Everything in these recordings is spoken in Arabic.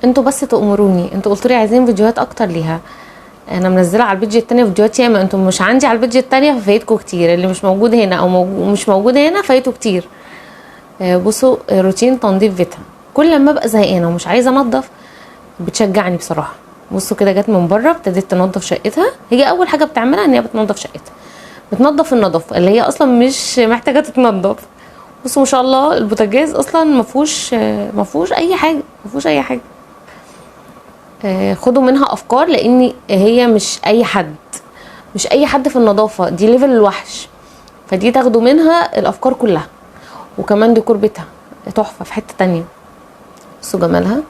انتوا بس تأمروني، انتوا قلتوا لي عايزين فيديوهات اكتر ليها، انا منزله على البيدج التانية فيديوهات ياما، انتوا مش عندي على البيدج التانية ففايتكم كتير، اللي مش موجود هنا او مش موجود هنا فايته كتير. بصوا روتين تنظيف بيتها، كل ما ابقى زهقانه ومش عايزه انضف بتشجعني بصراحه. بصوا كده جت من بره ابتدت تنظف شقتها، هي اول حاجه بتعملها ان هي بتنظف شقتها، بتنظف النظافه اللي هي اصلا مش محتاجه تتنظف. بصوا ما شاء الله البوتاجاز اصلا ما فيهوش اي حاجه، ما فيهوش اي حاجه. خدوا منها افكار، لان هي مش اي حد، مش اي حد في النظافه، دي ليفل الوحش، فدي تاخدوا منها الافكار كلها. وكمان ديكور بيتها تحفه في حته تانية. بصوا جمالها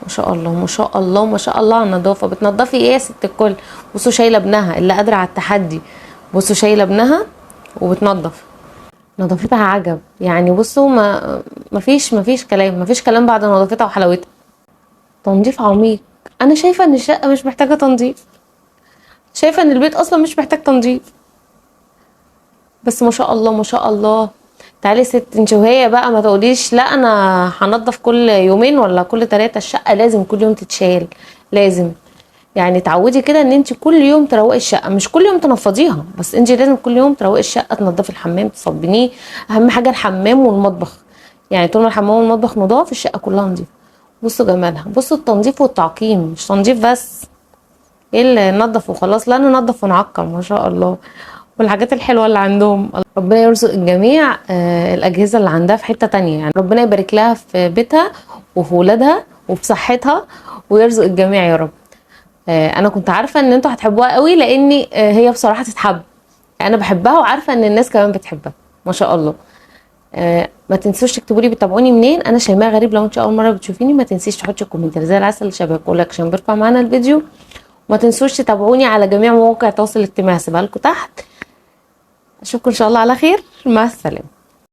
ما شاء الله ما شاء الله ما شاء الله على النظافه. بتنضفي ايه يا ست الكل؟ بصوا شايله ابنها اللي قادره على التحدي، بصوا شايله ابنها وبتنضف، نظافتها عجب يعني. بصوا ما فيش كلام بعد نظافتها وحلاوتها. تنظيف عميق. انا شايفه ان الشقه مش محتاجه تنظيف، شايفه ان البيت اصلا مش محتاج تنظيف، بس ما شاء الله ما شاء الله. تعالي ست انت وهي بقى ما تقوليش لا انا هنضف كل يومين ولا كل 3، الشقه لازم كل يوم تتشال، لازم يعني تعودي كده ان انت كل يوم تروقي الشقه، مش كل يوم تنفضيها، بس انت لازم كل يوم تروقي الشقه، تنضفي الحمام تصبنيه، اهم حاجه الحمام والمطبخ، يعني طول ما الحمام والمطبخ نضاف الشقه كلها نضيفه. بصوا جمالها، بصوا التنظيف والتعقيم، مش تنظيف بس ايه اللي ننضف وخلاص، لا ننضف ونعقم ما شاء الله. والحاجات الحلوه اللي عندهم، ربنا يرزق الجميع الاجهزه اللي عندها في حته تانية، يعني ربنا يبارك لها في بيتها وفي ولادها وفي صحتها، ويرزق الجميع يا رب. انا كنت عارفه ان انتوا هتحبوها قوي، لان هي بصراحه تتحب، انا بحبها وعارفه ان الناس كمان بتحبها ما شاء الله. ما تنسوش تكتبوا لي بتابعوني منين، انا شيماء غريب، لو انت اول مره بتشوفيني ما تنسيش تحطي كومنت زي العسل شباب ولك عشان بيرفع معانا الفيديو. وما تنسوش تتابعوني على جميع مواقع التواصل الاجتماعي، هسيبها لكم تحت. اشوفكم ان شاء الله على خير، مع السلامه.